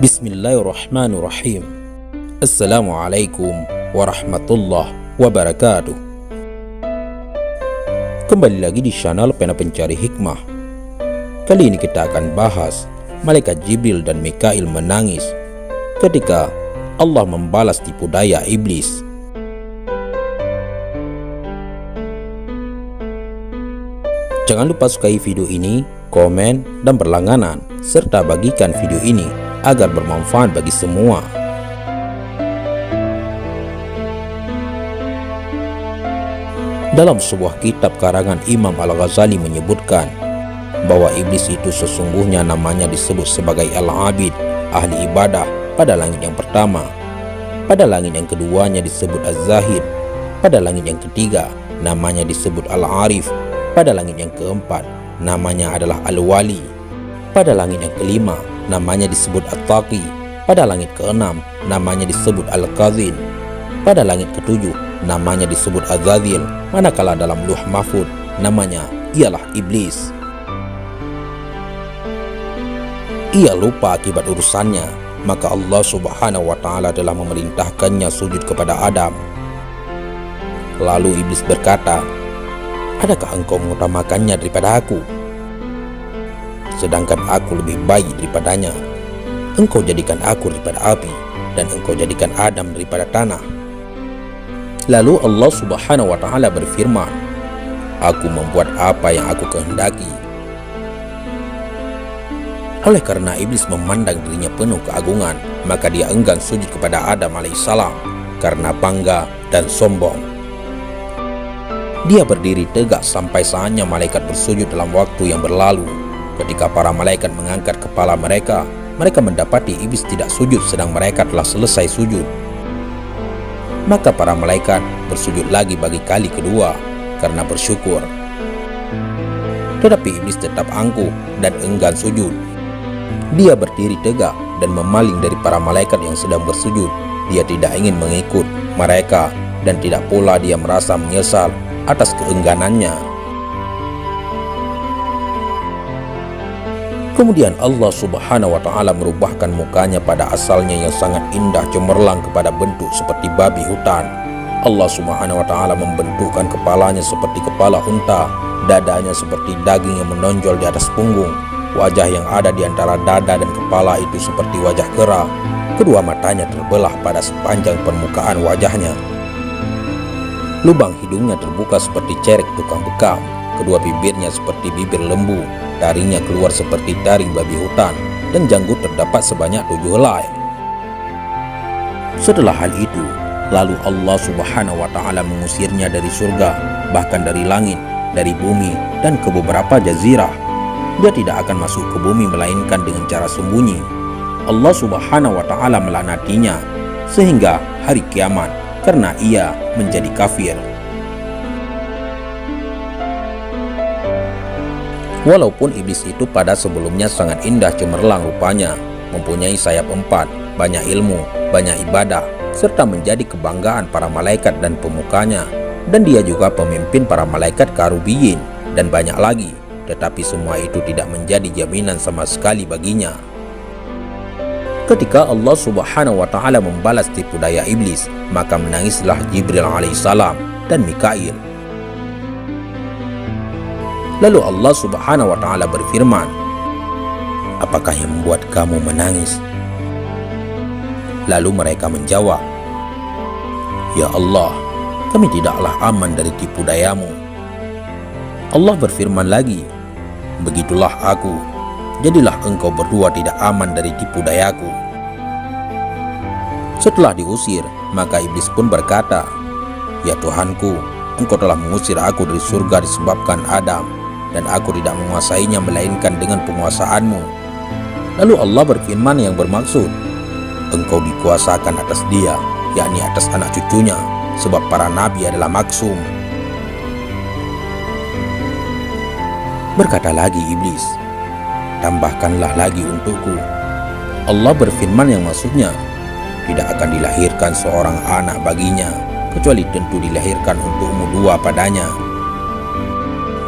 Bismillahirrahmanirrahim. Assalamualaikum warahmatullahi wabarakatuh. Kembali lagi di channel Pena Pencari Hikmah. Kali ini kita akan bahas malaikat Jibril dan Mikail menangis ketika Allah membalas tipu daya iblis. Jangan lupa sukai video ini, komen, dan berlangganan, serta bagikan video ini agar bermanfaat bagi semua. Dalam sebuah kitab karangan Imam Al-Ghazali menyebutkan bahwa iblis itu sesungguhnya namanya disebut sebagai Al-Abid, ahli ibadah pada langit yang pertama. Pada langit yang keduanya disebut Az-Zahid. Pada langit yang ketiga namanya disebut Al-Arif. Pada langit yang keempat namanya adalah Al-Wali. Pada langit yang kelima namanya disebut At-Taqi. Pada langit keenam namanya disebut Al-Qazin. Pada langit ketujuh namanya disebut Azazil, manakala dalam Luh Mahfud namanya ialah iblis. Ia lupa akibat urusannya, maka Allah Subhanahu wa Ta'ala telah memerintahkannya sujud kepada Adam. Lalu iblis berkata, "Adakah engkau mengutamakannya daripada aku? Sedangkan aku lebih baik daripadanya. Engkau jadikan aku daripada api, dan engkau jadikan Adam daripada tanah." Lalu Allah Subhanahu wa Ta'ala berfirman, "Aku membuat apa yang aku kehendaki." Oleh karena iblis memandang dirinya penuh keagungan, maka dia enggan sujud kepada Adam alaihissalam karena bangga dan sombong. Dia berdiri tegak sampai saatnya malaikat bersujud dalam waktu yang berlalu. Ketika para malaikat mengangkat kepala mereka, mereka mendapati iblis tidak sujud sedang mereka telah selesai sujud. Maka para malaikat bersujud lagi bagi kali kedua karena bersyukur. Tetapi iblis tetap angkuh dan enggan sujud. Dia berdiri tegak dan memaling dari para malaikat yang sedang bersujud. Dia tidak ingin mengikut mereka dan tidak pula dia merasa menyesal atas keengganannya. Kemudian Allah Subhanahu wa Ta'ala merubahkan mukanya pada asalnya yang sangat indah cemerlang kepada bentuk seperti babi hutan. Allah Subhanahu wa Ta'ala membentukkan kepalanya seperti kepala unta, dadanya seperti daging yang menonjol di atas punggung, wajah yang ada di antara dada dan kepala itu seperti wajah kera. Kedua matanya terbelah pada sepanjang permukaan wajahnya. Lubang hidungnya terbuka seperti cerek tukang bekam. Kedua bibirnya seperti bibir lembu, taringnya keluar seperti taring babi hutan, dan janggut terdapat sebanyak 7 helai. Setelah hal itu, lalu Allah Subhanahu wa Ta'ala mengusirnya dari surga, bahkan dari langit, dari bumi, dan ke beberapa jazirah. Dia tidak akan masuk ke bumi melainkan dengan cara sembunyi. Allah Subhanahu wa Ta'ala melaknatinya sehingga hari kiamat karena ia menjadi kafir. Walaupun iblis itu pada sebelumnya sangat indah cemerlang rupanya, mempunyai sayap 4, banyak ilmu, banyak ibadah, serta menjadi kebanggaan para malaikat dan pemukanya, dan dia juga pemimpin para malaikat karubiyin, dan banyak lagi, tetapi semua itu tidak menjadi jaminan sama sekali baginya. Ketika Allah Subhanahu wa Ta'ala membalas tipu daya iblis, maka menangislah Jibril alaihissalam dan Mikail. Lalu Allah Subhanahu wa Ta'ala berfirman, "Apakah yang membuat kamu menangis?" Lalu mereka menjawab, "Ya Allah, kami tidaklah aman dari tipu dayamu." Allah berfirman lagi, "Begitulah aku, jadilah engkau berdua tidak aman dari tipu dayaku." Setelah diusir, maka iblis pun berkata, "Ya Tuhanku, engkau telah mengusir aku dari surga disebabkan Adam, dan aku tidak menguasainya melainkan dengan penguasaanmu." Lalu Allah berfirman yang bermaksud, "Engkau dikuasakan atas dia, yakni atas anak cucunya, sebab para nabi adalah maksum." Berkata lagi iblis, "Tambahkanlah lagi untukku." Allah berfirman yang maksudnya, tidak akan dilahirkan seorang anak baginya, kecuali tentu dilahirkan untukmu 2 padanya.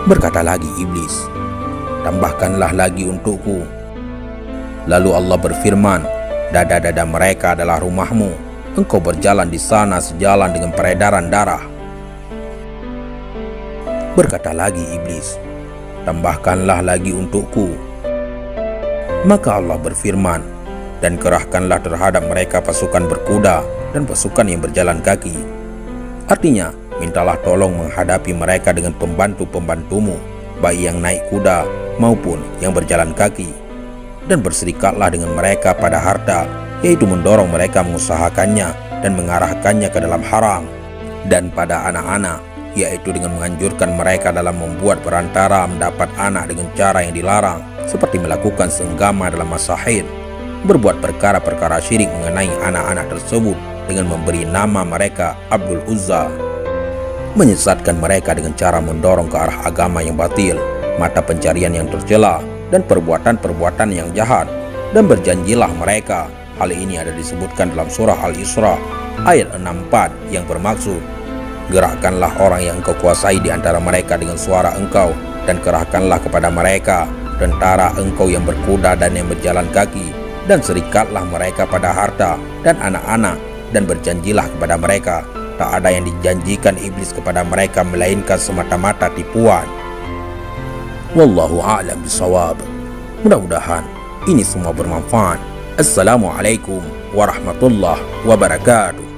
Berkata lagi iblis, "Tambahkanlah lagi untukku." Lalu Allah berfirman, Dada-dada mereka adalah rumahmu. Engkau berjalan di sana sejalan dengan peredaran darah. Berkata lagi iblis, tambahkanlah lagi untukku. Maka Allah berfirman, dan kerahkanlah terhadap mereka pasukan berkuda dan pasukan yang berjalan kaki. Artinya, mintalah tolong menghadapi mereka dengan pembantu-pembantumu, baik yang naik kuda maupun yang berjalan kaki. Dan berserikatlah dengan mereka pada harta, yaitu mendorong mereka mengusahakannya dan mengarahkannya ke dalam haram. Dan pada anak-anak, yaitu dengan menganjurkan mereka dalam membuat perantara mendapat anak dengan cara yang dilarang, seperti melakukan senggama dalam masa haid, berbuat perkara-perkara syirik mengenai anak-anak tersebut dengan memberi nama mereka Abdul Uzza, menyesatkan mereka dengan cara mendorong ke arah agama yang batil, mata pencarian yang tercela, dan perbuatan-perbuatan yang jahat. Dan berjanjilah mereka. Hal ini ada disebutkan dalam surah Al-Isra ayat 64 yang bermaksud, gerakkanlah orang yang engkau kuasai di antara mereka dengan suara engkau, dan kerahkanlah kepada mereka tentara engkau yang berkuda dan yang berjalan kaki, dan serikatlah mereka pada harta dan anak-anak, dan berjanjilah kepada mereka. Tak ada yang dijanjikan iblis kepada mereka melainkan semata-mata tipuan. Wallahu a'lam bishawab. Mudah-mudahan ini semua bermanfaat. Assalamualaikum warahmatullahi wabarakatuh.